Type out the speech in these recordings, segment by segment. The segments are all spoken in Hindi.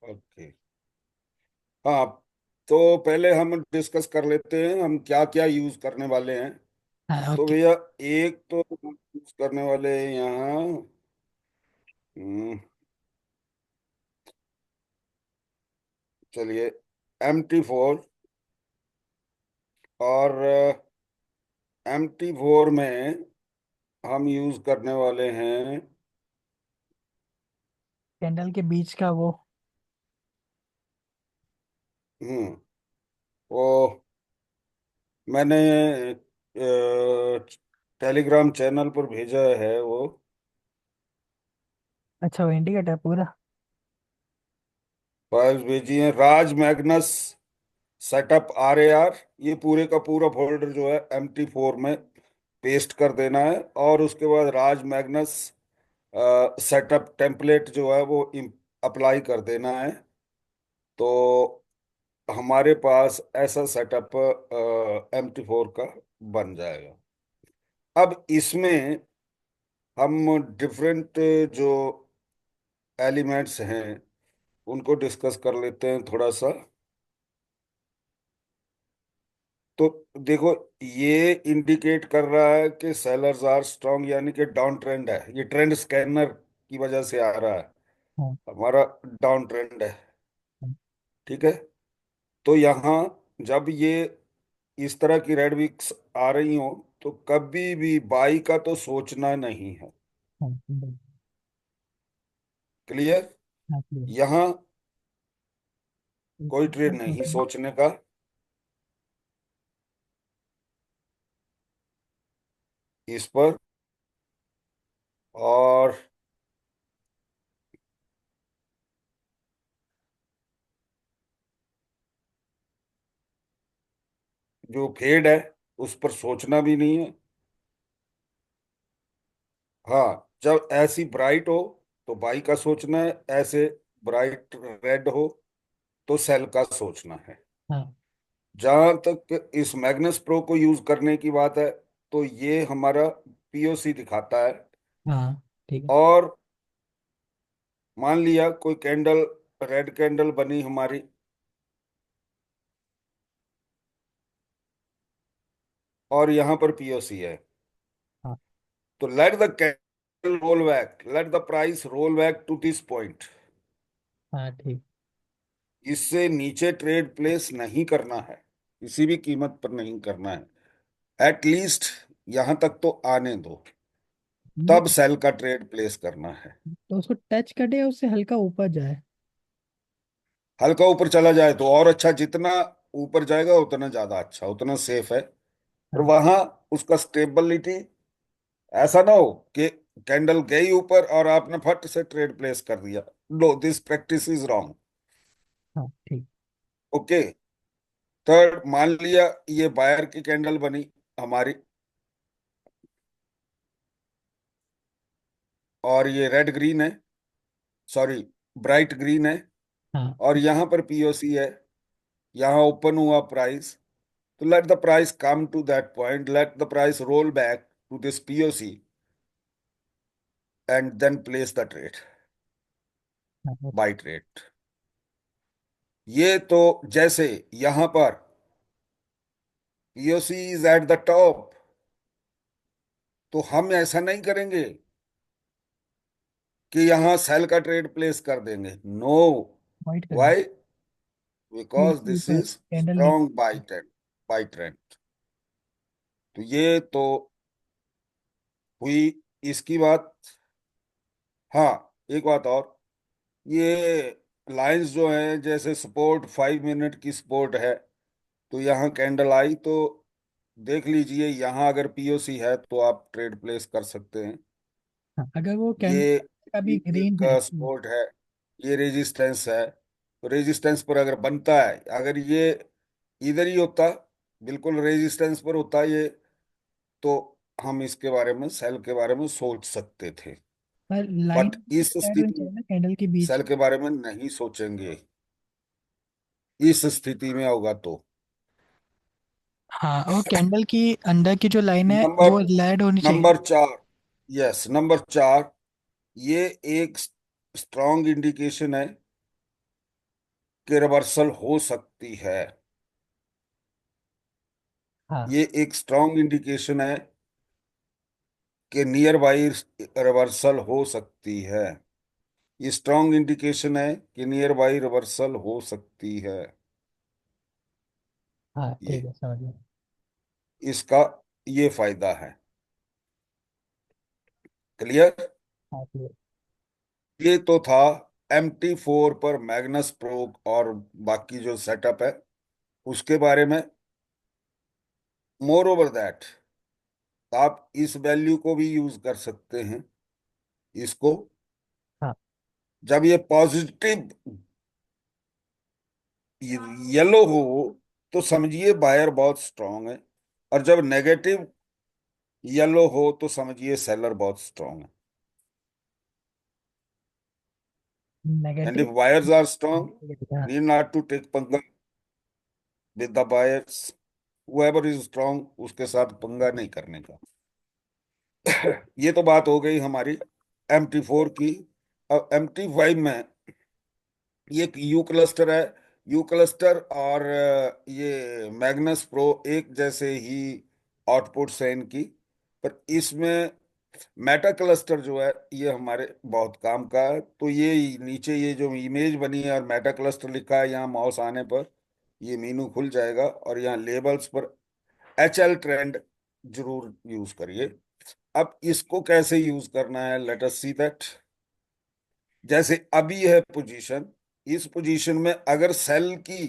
ओके। हाँ, तो पहले हम डिस्कस कर लेते हैं हम क्या क्या यूज करने वाले हैं। हाँ तो ओके। भैया, एक तो यूज करने वाले हैं यहाँ। चलिए, MT4। और MT4 में हम यूज करने वाले हैं। कैंडल के बीच का वो। हम्म वो मैंने टेलीग्राम चैनल पर भेजा है वो। अच्छा, वो इंडिकेटर पूरा। फाइल्स भेजी हैं, राज मैग्नस सेटअप RAR। ये पूरे का पूरा फोल्डर जो है MT4 में पेस्ट कर देना है। और उसके बाद राज मैग्नस सेटअप टेम्पलेट जो है वो अप्लाई कर देना है। तो हमारे पास ऐसा सेटअप MT4 का बन जाएगा। अब इसमें हम डिफरेंट जो एलिमेंट्स हैं उनको डिस्कस कर लेते हैं थोड़ा सा। तो देखो, ये इंडिकेट कर रहा है कि सेलर्स आर स्ट्रांग, यानी कि डाउन ट्रेंड है। ये ट्रेंड स्कैनर की वजह से आ रहा है, हाँ हमारा डाउन ट्रेंड है। हाँ ठीक है। तो यहाँ जब ये इस तरह की रेड विक्स आ रही हो, तो कभी भी बाई का तो सोचना नहीं है। हाँ, बिल्कुल। क्लियर। हाँ, clear। यहाँ कोई ट्रेड ऊपर नहीं चलेगा। सोचने का इस पर। और जो फेड है उस पर सोचना भी नहीं है। हाँ, जब ऐसी ब्राइट हो तो बाई का सोचना है, ऐसे ब्राइट रेड हो तो सेल का सोचना है। हाँ जहां तक इस मैग्नस प्रो को यूज करने की बात है, तो ये हमारा POC दिखाता है। हाँ। ठीक है। और मान लिया कोई कैंडल, रेड कैंडल बनी हमारी, और यहाँ पर POC है। हाँ तो let the candle roll back, let the price roll back to this point. हाँ। ठीक। इससे नीचे ट्रेड प्लेस नहीं करना है, किसी भी कीमत पर नहीं करना है। एटलीस्ट यहां तक तो आने दो, ये तब सेल का ट्रेड प्लेस करना है। तो उसको टच करे या उससे हल्का ऊपर जाए। हल्का ऊपर चला जाए तो और अच्छा, जितना ऊपर जाएगा उतना ज्यादा अच्छा, उतना सेफ है। और हाँ वहां उसका स्टेबिलिटी ऐसा ना हो कि कैंडल गई ऊपर और आपने फट से ट्रेड प्लेस कर दिया। No, this practice is wrong. हाँ। ठीक। ओके। तो मान लिया ये बायर की कैंडल बनी हमारी, और ये रेड ग्रीन है, सॉरी, ब्राइट ग्रीन है। हाँ और यहाँ पर POC है, यहाँ ओपन हुआ प्राइस। तो let the price come to that point, let the price roll back to this POC, and then place the trade, हाँ। Buy trade. ये तो जैसे यहाँ पर POC is at the top, तो हम ऐसा नहीं करेंगे कि यहाँ सेल का ट्रेड प्लेस कर देंगे। नो। वाइट करें। व्हाई? ये बिकॉज दिस ऊपर इज कैंडल स्ट्रॉन्ग नीचे। Buy trend, buy trend. तो ये तो हुई इसकी बात। हाँ, एक बात और। ये लाइंस जो हैं, जैसे सपोर्ट 5 मिनट की सपोर्ट है, तो यहाँ कैंडल आई तो देख लीजिए, यहाँ अगर POC है तो आप ट्रेड प्लेस कर सकते हैं। हाँ, अगर वो कैंडल ये का भी वीक ग्रीन है का तो। सपोर्ट है, ये रेजिस्टेंस है। तो रेजिस्टेंस पर अगर बनता है, अगर ये इधर ही होता, बिल्कुल रेजिस्टेंस पर होता ये, तो हम इसके बारे में, सेल के बारे में सोच सकते थे। पर बट लाइन इस ऐड होनी स्थिति चाहिए में ना कैंडल के बीच। सेल के बारे में नहीं सोचेंगे, इस स्थिति में होगा तो। हाँ, और कैंडल की अंदर की जो लाइन है नंबर वो लैड होनी चाहिए। नंबर 4। Yes, number 4। ये एक स्ट्रॉन्ग इंडिकेशन है के रिवर्सल हो सकती है। हाँ। ये एक स्ट्रांग इंडिकेशन है कि नियर बाई रिवर्सल हो सकती है। ये स्ट्रांग इंडिकेशन है कि नियर बाई रिवर्सल हो सकती है। हाँ ये ठीक है, समझ गया। इसका ये फायदा है। क्लियर। हाँ ठीक ये तो था MT4 पर मैग्नस प्रो और बाकी जो सेटअप है उसके बारे में। मोर ओवर दैट, आप इस वैल्यू को भी यूज कर सकते हैं। इसको है। हाँ। जब ये पॉजिटिव येलो हो तो समझिए बायर बहुत स्ट्रांग है, और जब नेगेटिव येलो हो तो समझिए सेलर बहुत स्ट्रांग है। And negative. If buyers are strong, हाँ। नीड नॉट टू टेक पंगा with the buyers. whoever is strong उसके साथ पंगा नहीं करने का। ये तो बात हो गई हमारी MT4 की। अब MT5 में ये एक यू क्लस्टर है। यू क्लस्टर और ये मैग्नस प्रो एक जैसे ही आउटपुट्स हैं इनकी। पर इसमें मेटा क्लस्टर जो है ये हमारे बहुत काम का है। तो ये नीचे ये जो इमेज बनी है और मेटा क्लस्टर लिखा है, यहाँ माउस आने पर ये मीनू खुल जाएगा, और यहाँ लेबल्स पर HL ट्रेंड जरूर यूज करिए। अब इसको कैसे यूज करना है, लेट अस सी दैट। जैसे अभी है पोजीशन, इस पोजीशन में अगर सेल की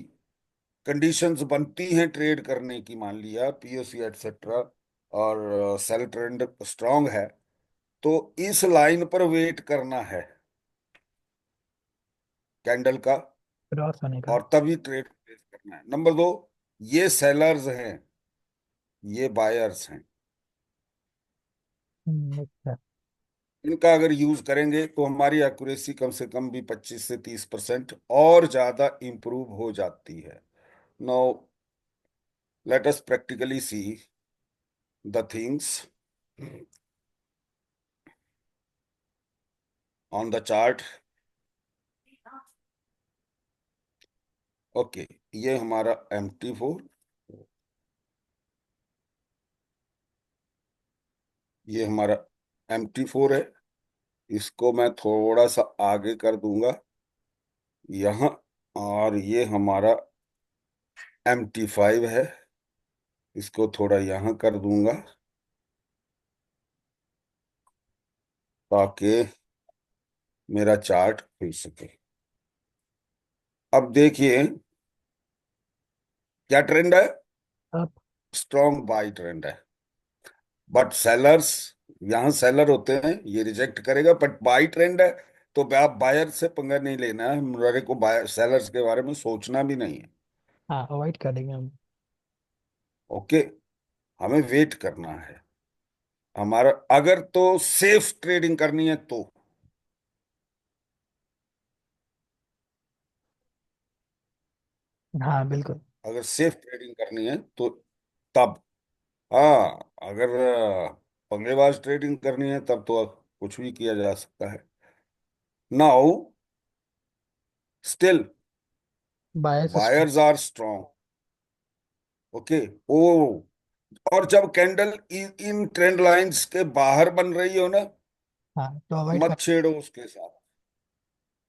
कंडीशंस बनती हैं ट्रेड करने की, मान लिया POC एटसेट्रा, और सेल ट्रेंड स्ट्रांग है, तो इस लाइन पर वेट करना है कैंडल का, क्रॉस होने का। और तभी ट्रेड प्लेस करना है। नंबर दो, ये सेलर्स हैं, ये बायर्स हैं। अच्छा। इनका अगर यूज करेंगे तो हमारी एक्यूरेसी कम से कम भी 25 से 30% और ज्यादा इंप्रूव हो जाती है। No, let us practically see the things on the chart. Okay, ये हमारा MT4, ये हमारा MT4 है। इसको मैं थोड़ा सा आगे कर दूंगा यहाँ, और ये हमारा MT5 है। इसको थोड़ा यहाँ कर दूंगा ताकि मेरा चार्ट खुल सके। अब देखिए क्या ट्रेंड है। अब। स्ट्रॉन्ग बाई ट्रेंड है। बट सेलर्स, यहाँ सेलर होते हैं, ये रिजेक्ट करेगा, बट बाई ट्रेंड है। तो आप बायर से पंगा नहीं लेना है, मेरे को बायर सेलर्स के बारे में सोचना भी नहीं है। हाँ, अवॉइड कर देंगे हम। ओके, हमें वेट करना है हमारा, अगर तो सेफ ट्रेडिंग करनी है तो। हाँ बिल्कुल। अगर सेफ ट्रेडिंग करनी है तो तब। हाँ, अगर पंगेबाज ट्रेडिंग करनी है तब तो कुछ भी किया जा सकता है। Now still bias strong. Buyers are strong. Okay. Oh, और जब कैंडल इन ट्रेंड लाइंस के बाहर बन रही हो ना, हाँ तो अवॉइड कर। मत छेड़ो उसके साथ।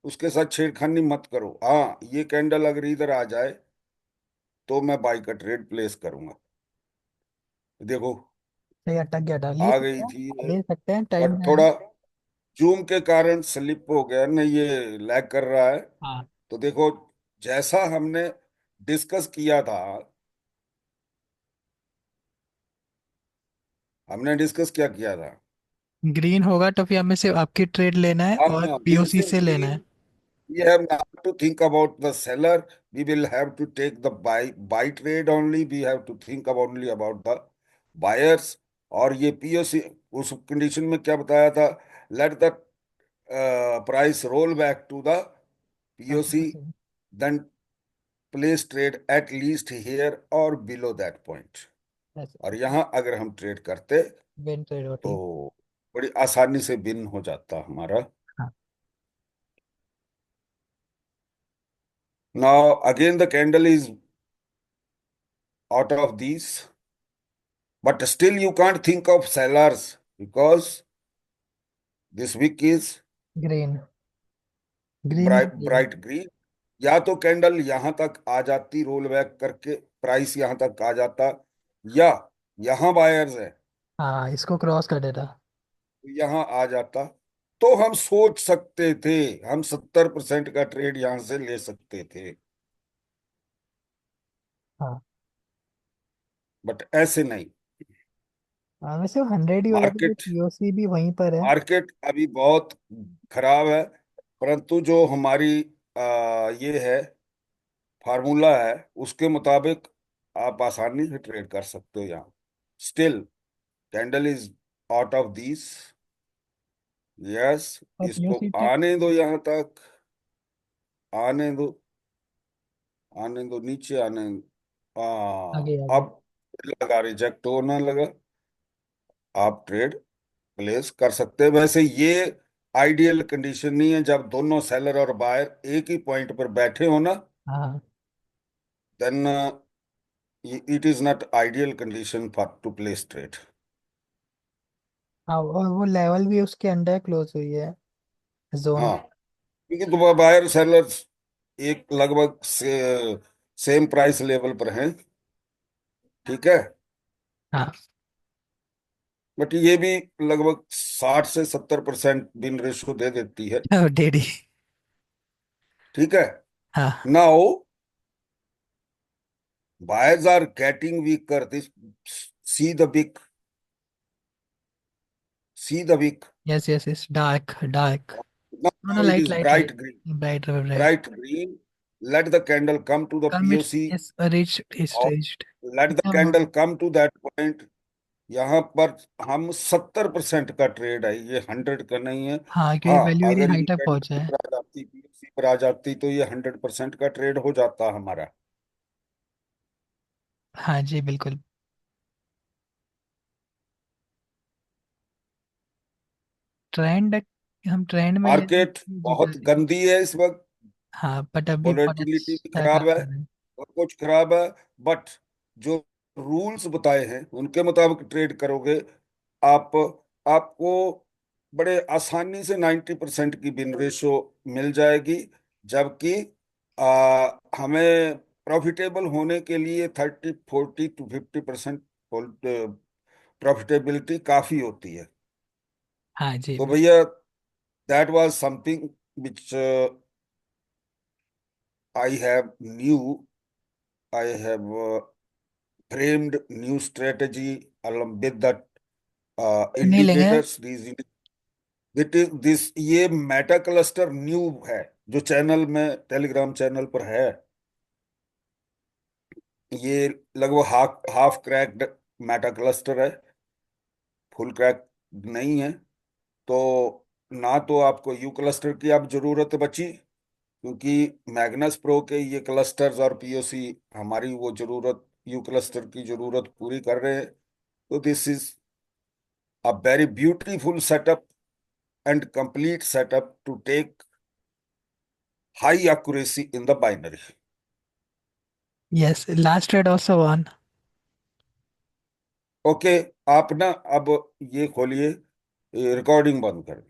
उसके साथ छेड़खानी मत करो। हाँ, ये कैंडल अगर इधर आ जाए तो मैं बाई का ट्रेड प्लेस करूंगा। देखो, सही, अटक गया था, ले आ सकते गई थी हैं, ये, ले सकते हैं, टाइम बट है अभी। थोड़ा जूम के कारण स्लिप हो गया ना, ये लैग कर रहा है। हाँ। तो देखो, जैसा हमने डिस्कस किया था, हमने डिस्कस क्या किया था। ग्रीन होगा तो फिर हमें सिर्फ आपकी ट्रेड लेना है और हाँ, दिस पीओसी इज से लेना ग्रीन। है। We have not to think about the seller. We will have to take the buy trade only. We have to think about only about the buyers. और ये POC उस कंडीशन में क्या बताया था, let the price roll back to the POC, then place trade at least here or below that point. और यहाँ अगर हम ट्रेड करते विन ट्रेड होती। तो बड़ी आसानी से बिन हो जाता हमारा। हाँ। Now again the candle is out of these, but still you can't think of sellers because this wick is green, green में ग्रीन। Bright green. या तो कैंडल यहां तक आ जाती रोल बैक करके, प्राइस यहां तक आ जाता, या यहां बायर्स है हाँ, इसको क्रॉस कर देता। तो यहां आ जाता, तो हम सोच सकते थे, हम 70% का ट्रेड यहां से ले सकते थे, हाँ। बट ऐसे नहीं। हाँ, वैसे वो 100 ही होगा क्योंकि मार्केट पीओसी भी वहीं पर है। मार्केट अभी बहुत खराब है, परंतु जो हमारी ये है फार्मूला है, उसके मुताबिक आप आसानी से ट्रेड कर सकते हो यहाँ। Still candle is out of this. Yes, और इसको पीओसी टेक आने दो यहाँ तक, आने दो, आने दो, नीचे आने दो। आगे आ गया। अब लगा, रिजेक्ट होना लगा, आप ट्रेड प्लेस कर सकते हैं। वैसे ये आइडियल कंडीशन नहीं है, जब दोनों सेलर और बायर एक ही पॉइंट पर बैठे हो ना, हाँ। Then it is not ideal condition for to place trade। हाँ, और वो लेवल भी उसके अंडर क्लोज हुई है, जोन। हाँ, क्योंकि तो बायर सेलर्स एक लगभग से सेम प्राइस लेवल पर हैं, ठीक है, हाँ। बट ये भी लगभग 60 से 70% बिन रेशो दे देती है, डेडी। ठीक है। हाँ। Now buyers are getting weaker, this, see the wick, see the wick, yes yes yes, dark dark. No no, now it light is light bright light. green, bright bright. bright green, let the candle come to the come, it's POC, it's rich और स्टेज्ड। let the कितना candle come to that point। यहाँ पर हम 70% का ट्रेड है, ये 100 का नहीं है। हाँ, क्योंकि हाँ, वैल्यू एरिया अगर हाई ये तक पहुंचा कैंडल है। पर आ जाती, पीओसी पर आ जाती, तो ये 100% का ट्रेड हो जाता हमारा। हाँ जी, बिल्कुल। ट्रेंड, हम ट्रेंड में ले रहे मार्केट थे, जीता बहुत रहे हैं। गंदी है इस वक्त, हाँ, बट अभी बहुत वोलेटिलिटी भी अच्छा खराब काम है, कर रहे हैं। सब कुछ खराब है, बट जो रूल्स बताए हैं उनके मुताबिक ट्रेड करोगे आप, आपको बड़े आसानी से 90% की बिन रेशो मिल जाएगी। जबकि हमें प्रॉफिटेबल होने के लिए 30 40 to 50% प्रॉफिटेबिलिटी काफी होती है। हाँ जी, तो भैया, that was something which I have new, I have framed new strategy along with that नहीं लेंगे। indicators, these it is this, ये मेटा क्लस्टर न्यू है जो चैनल में, टेलीग्राम चैनल पर है। ये लगभग half half cracked Meta cluster है, फुल क्रैक नहीं है। तो ना तो आपको यू क्लस्टर की अब जरूरत बची, क्योंकि मैग्नस प्रो के ये क्लस्टर्स और पीओसी हमारी वो जरूरत, यू क्लस्टर की जरूरत पूरी कर रहे हैं। तो this is a very beautiful setup and complete setup to take high accuracy in the binary। Yes, last trade also one. Okay, आप ना अब ये खोलिए, रिकॉर्डिंग बंद करें।